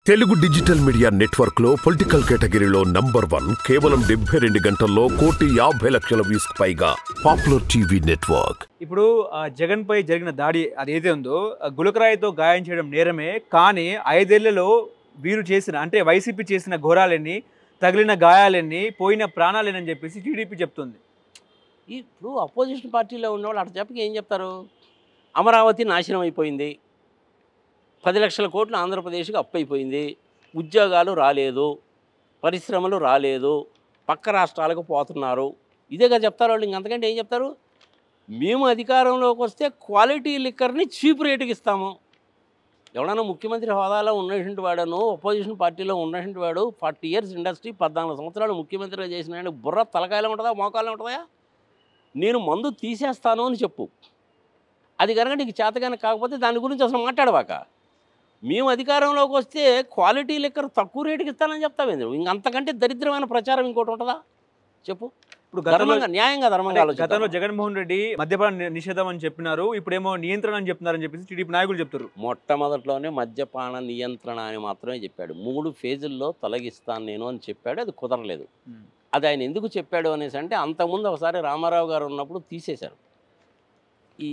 Telugu digital media network లో political కేటగిరీలో #1 కేవలం 72 గంటల్లో 1,50,00,000 వ్యూస్ పైగా పాపులర్ టీవీ నెట్వర్క్. ఇప్పుడు జగన్ పై జరిగిన దాడి అదేదో ఉందో గులకరాయితో గాయం చేయడం నేరమే, కానీ 5 ఏళ్లలో వీరు చేసిన అంటే వైసీపీ చేసిన ఘోరాలన్నీ, తగిలిన గాయాలన్నీ, పోయిన ప్రాణాలేనని చెప్పేసి టీడీపీ చెప్తుంది. ఇప్పుడు అపోజిషన్ పార్టీలో ఉన్నవాళ్ళు అట్లా చెప్పక ఏం చెప్తారు? అమరావతి నాశనం అయిపోయింది, 10 లక్షల కోట్లు ఆంధ్రప్రదేశ్కి అప్పు అయిపోయింది, ఉద్యోగాలు రాలేదు, పరిశ్రమలు రాలేదు, పక్క రాష్ట్రాలకు పోతున్నారు, ఇదేగా చెప్తారు వాళ్ళు. ఇంకంతకంటే ఏం చెప్తారు? మేము అధికారంలోకి వస్తే క్వాలిటీ లిక్కర్ని చీప్ రేటుకి ఇస్తాము. ఎవడన్నా ముఖ్యమంత్రి హోదాలో ఉన్నటువంటి వాడను, అపోజిషన్ పార్టీలో ఉన్నటువంటి వాడు 40 ఇయర్స్ ఇండస్ట్రీ, 14 సంవత్సరాలు ముఖ్యమంత్రిగా చేసిన బుర్ర తలకాయలో ఉంటుందా, మోకాల్లో ఉంటుందా? నేను మందు తీసేస్తాను అని చెప్పు. అది కనుక నీకు చేతగానే కాకపోతే దాని గురించి అసలు మాట్లాడవాక. మేము అధికారంలోకి వస్తే క్వాలిటీ లిక్కర్ తక్కువ రేటుకి ఇస్తానని చెప్తావేంది? ఇంకంతకంటే దరిద్రమైన ప్రచారం ఇంకోటి ఉంటుందా చెప్పు? ఇప్పుడు ధర్మంగా, న్యాయంగా, ధర్మంగా గతంలో జగన్మోహన్ రెడ్డి మద్యపాన నిషేధం అని చెప్పినారు, ఇప్పుడేమో నియంత్రణ అని చెప్తున్నారని చెప్పేసి టీడీపీ నాయకులు చెప్తారు. మొట్టమొదట్లోనే మద్యపాన నియంత్రణ అని మాత్రమే చెప్పాడు. 3 ఫేజుల్లో తొలగిస్తాను నేను అని చెప్పాడు. అది కుదరలేదు. అది ఆయన ఎందుకు చెప్పాడు అనేసి అంటే, అంతకుముందు ఒకసారి రామారావు గారు ఉన్నప్పుడు తీసేశారు. ఈ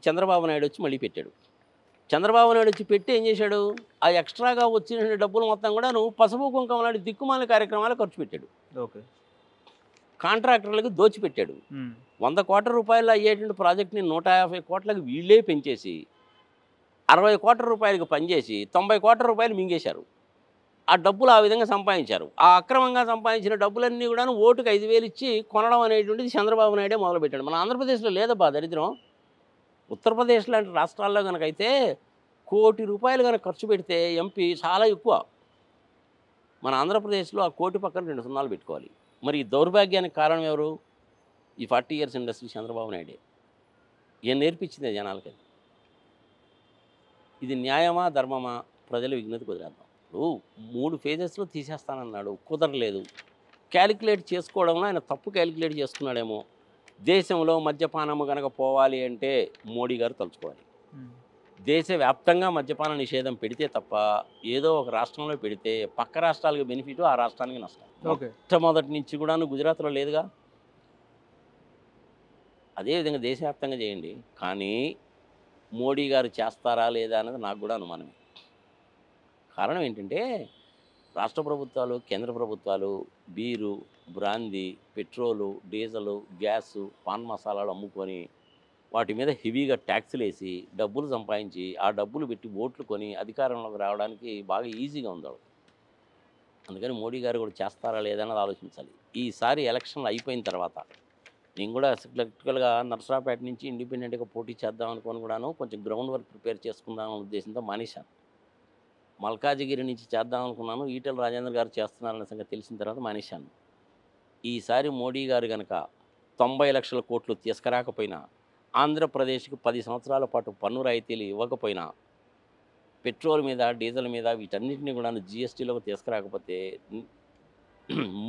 చంద్రబాబు నాయుడు వచ్చి మళ్ళీ పెట్టాడు. చంద్రబాబు నాయుడు వచ్చి పెట్టి ఏం చేశాడు? ఆ ఎక్స్ట్రాగా వచ్చిన డబ్బులు మొత్తం కూడా నువ్వు పసుపు కుంకుమ లాంటి దిక్కుమాల కార్యక్రమాలు ఖర్చు పెట్టాడు. ఓకే, కాంట్రాక్టర్లకు దోచిపెట్టాడు. 100 కోట్ల రూపాయలు అయ్యేటువంటి ప్రాజెక్ట్ని 150 కోట్లకు వీళ్ళే పెంచేసి 60 కోట్ల రూపాయలకు పనిచేసి 90 కోట్ల రూపాయలు మింగేశారు. ఆ డబ్బులు ఆ విధంగా సంపాదించారు. ఆ అక్రమంగా సంపాదించిన డబ్బులన్నీ కూడా ఓటుకు 5,000 ఇచ్చి కొనడం అనేటువంటిది చంద్రబాబు నాయుడే మొదలుపెట్టాడు. మన ఆంధ్రప్రదేశ్లో లేదబ్బా దరిద్రం. ఉత్తరప్రదేశ్ లాంటి రాష్ట్రాల్లో కనుకైతే 1 కోటి రూపాయలు కనుక ఖర్చు పెడితే ఎంపీ చాలా ఎక్కువ. మన ఆంధ్రప్రదేశ్లో ఆ కోటి పక్కన 2 సున్నాలు పెట్టుకోవాలి. మరి ఈ దౌర్భాగ్యానికి కారణం ఎవరు? ఈ 40 ఇయర్స్ ఇండస్ట్రీ చంద్రబాబు నాయుడే. ఏం నేర్పించింది జనాలకి? ఇది న్యాయమా, ధర్మమా? ప్రజల విజ్ఞతకు వదిలేద్దాం. ఇప్పుడు 3 ఫేజెస్లో తీసేస్తానన్నాడు, కుదరలేదు. క్యాలిక్యులేట్ చేసుకోవడంలో ఆయన తప్పు క్యాలిక్యులేట్ చేసుకున్నాడేమో. దేశంలో మద్యపానము కనుక పోవాలి అంటే మోడీ గారు తలుచుకోవాలి. దేశవ్యాప్తంగా మద్యపాన నిషేధం పెడితే తప్ప ఏదో ఒక రాష్ట్రంలో పెడితే పక్క రాష్ట్రాలకు బెనిఫిట్, ఆ రాష్ట్రానికి నష్టం. మొట్టమొదటి నుంచి కూడా గుజరాత్లో లేదుగా. అదేవిధంగా దేశవ్యాప్తంగా చేయండి. కానీ మోడీ గారు చేస్తారా లేదా అనేది నాకు కూడా అనుమానమే. కారణం ఏంటంటే రాష్ట్ర ప్రభుత్వాలు, కేంద్ర ప్రభుత్వాలు beer, brandy, petrol, diesel, gas, pan మసాలాలు అమ్ముకొని వాటి మీద హెవీగా ట్యాక్సులు వేసి డబ్బులు సంపాదించి ఆ డబ్బులు పెట్టి ఓట్లు కొని అధికారంలోకి రావడానికి బాగా ఈజీగా ఉంది. అందుకని మోడీ గారు కూడా చేస్తారా లేదన్నది ఆలోచించాలి. ఈసారి ఎలక్షన్లు అయిపోయిన తర్వాత నేను కూడా ఎలక్ట్రికల్గా నర్సరావుపేట నుంచి ఇండిపెండెంట్గా పోటీ చేద్దాం అనుకోని కూడాను కొంచెం గ్రౌండ్ వర్క్ ప్రిపేర్ చేసుకుందామనే ఉద్దేశంతో మానేశాను. మల్కాజిగిరి నుంచి చేద్దాం అనుకున్నాను. ఈటెల రాజేంద్ర గారు చేస్తున్నారన్న సంగతి తెలిసిన తర్వాత మానేశాను. ఈసారి మోడీ గారు కనుక 90 లక్షల కోట్లు తీసుకురాకపోయినా, ఆంధ్రప్రదేశ్కి 10 సంవత్సరాల పాటు పన్ను రాయితీలు ఇవ్వకపోయినా, పెట్రోల్ మీద, డీజిల్ మీద వీటన్నిటిని కూడా జీఎస్టీలోకి తీసుకురాకపోతే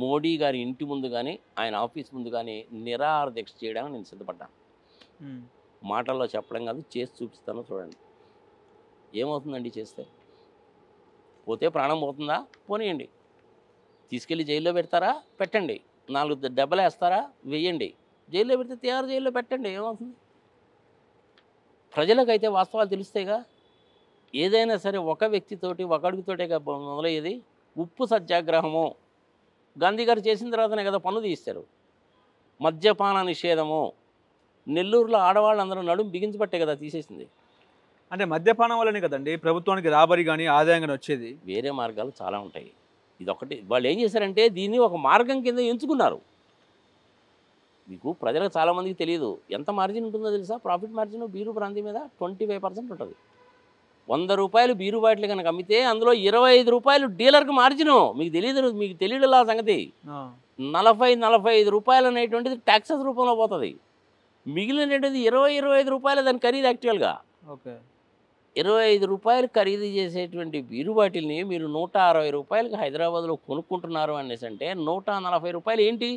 మోడీ గారి ఇంటి ముందు కానీ ఆయన ఆఫీస్ ముందు కానీ నిరాహార దీక్ష చేయడానికి నేను సిద్ధపడ్డాను. మాటల్లో చెప్పడం కాదు, చేసి చూపిస్తాను. చూడండి ఏమవుతుందండి చేస్తే. పోతే ప్రాణం పోతుందా? పోనీయండి. తీసుకెళ్ళి జైల్లో పెడతారా? పెట్టండి. 4 దెబ్బలు వేస్తారా? వేయండి. జైల్లో పెడితే తయారు జైల్లో పెట్టండి, ఏమవుతుంది? ప్రజలకైతే వాస్తవాలు తెలుస్తాయిగా. ఏదైనా సరే ఒక వ్యక్తితోటి, ఒక అడుగుతోటే మొదలయ్యేది. ఉప్పు సత్యాగ్రహము గాంధీ గారు చేసిన తర్వాతనే కదా పన్ను తీస్తారు. మద్యపాన నిషేధము నెల్లూరులో ఆడవాళ్ళందరూ నడుము బిగించబట్టే కదా తీసేసింది. అంటే మద్యపానం వల్లనే కదండి ప్రభుత్వానికి రాబడి కానీ ఆదాయం కానీ వచ్చేది. వేరే మార్గాలు చాలా ఉంటాయి. ఇదొకటి. వాళ్ళు ఏం చేశారంటే దీన్ని ఒక మార్గం కింద ఎంచుకున్నారు. మీకు ప్రజలకు చాలామందికి తెలియదు ఎంత మార్జిన్ ఉంటుందో తెలుసా? ప్రాఫిట్ మార్జిన్ బీరు బ్రాంతి మీద 25% ఉంటుంది. 100 రూపాయలు బీరు బాటిల్ కనుక అమ్మితే అందులో 25 రూపాయలు డీలర్కి మార్జిను. మీకు తెలియదు ఆ సంగతి. 40-45 రూపాయలు అనేటువంటిది ట్యాక్సెస్ రూపంలో పోతుంది. మిగిలినటువంటిది 20-25 రూపాయలు దాని ఖరీదు. యాక్చువల్గా 25 రూపాయలు ఖరీదు చేసేటువంటి బీరు బాటిల్ని మీరు 160 రూపాయలకి హైదరాబాద్లో కొనుక్కుంటున్నారు అనేసి అంటే 140 రూపాయలు ఏంటి?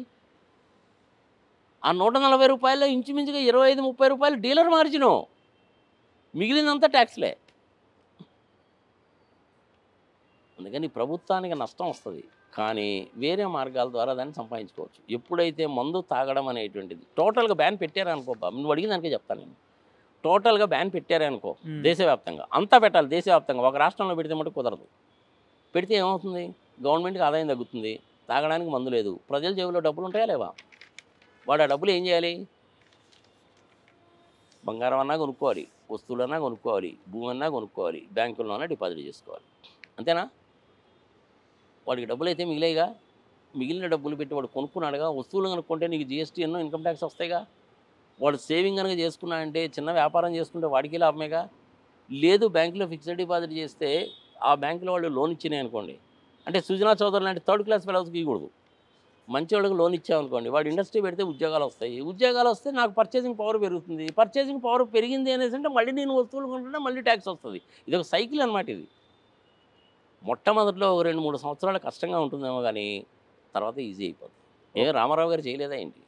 ఆ 140 రూపాయల్లో ఇంచుమించుగా 25-30 రూపాయలు డీలర్ మార్జిను, మిగిలినంతా ట్యాక్స్లే. అందుకని ప్రభుత్వానికి నష్టం వస్తుంది, కానీ వేరే మార్గాల ద్వారా దాన్ని సంపాదించుకోవచ్చు. ఎప్పుడైతే మందు తాగడం అనేటువంటిది టోటల్గా బ్యాన్ పెట్టారనుకో బాబు, నువ్వు అడిగిన దానికే చెప్తాను నేను. టోటల్గా బ్యాన్ పెట్టారనుకో దేశవ్యాప్తంగా, అంతా పెట్టాలి దేశవ్యాప్తంగా. ఒక రాష్ట్రంలో పెడితే మటు కుదరదు. పెడితే ఏమవుతుంది? గవర్నమెంట్కి ఆదాయం తగ్గుతుంది, తాగడానికి మందు లేదు, ప్రజల జేబులో డబ్బులు ఉంటాయా లేవా? వాడు ఆ డబ్బులు ఏం చేయాలి? బంగారం అన్నా కొనుక్కోవాలి, వస్తువులన్నా కొనుక్కోవాలి, భూమి అన్నా కొనుక్కోవాలి, బ్యాంకుల్లోనా డిపాజిట్ చేసుకోవాలి. అంతేనా? వాడికి డబ్బులు అయితే మిగిలేగా, మిగిలిన డబ్బులు పెట్టి వాడు కొనుక్కున్నాడుగా. వస్తువులు కనుక్కుంటే నీకు జిఎస్టీ ఎన్నో ఇన్కమ్ ట్యాక్స్ వస్తాయిగా. వాడు సేవింగ్ కనుక చేసుకున్నా అంటే, చిన్న వ్యాపారం చేసుకుంటే వాడికి లాభమేగా. లేదు బ్యాంకులో ఫిక్స్డ్ డిపాజిట్ చేస్తే ఆ బ్యాంకులో వాళ్ళు లోన్ ఇచ్చినాయి అనుకోండి, అంటే సుజనా చౌదరి లాంటి థర్డ్ క్లాస్ ఫెలోస్కి ఇవ్వకూడదు, మంచి వాళ్ళకి లోన్ ఇచ్చామనుకోండి, వాడు ఇండస్ట్రీ పెడితే ఉద్యోగాలు వస్తాయి, ఉద్యోగాలు వస్తే నాకు పర్చేసింగ్ పవర్ పెరుగుతుంది, పర్చేసింగ్ పవర్ పెరిగింది అనేసి అంటే మళ్ళీ నేను వస్తువులు కొంటుంటే మళ్ళీ ట్యాక్స్ వస్తుంది. ఇది ఒక సైకిల్ అనమాట. ఇది మొట్టమొదటిలో 2-3 సంవత్సరాలు కష్టంగా ఉంటుందేమో, కానీ తర్వాత ఈజీ అయిపోతుంది. రామారావు గారు చేయలేదా ఏంటి?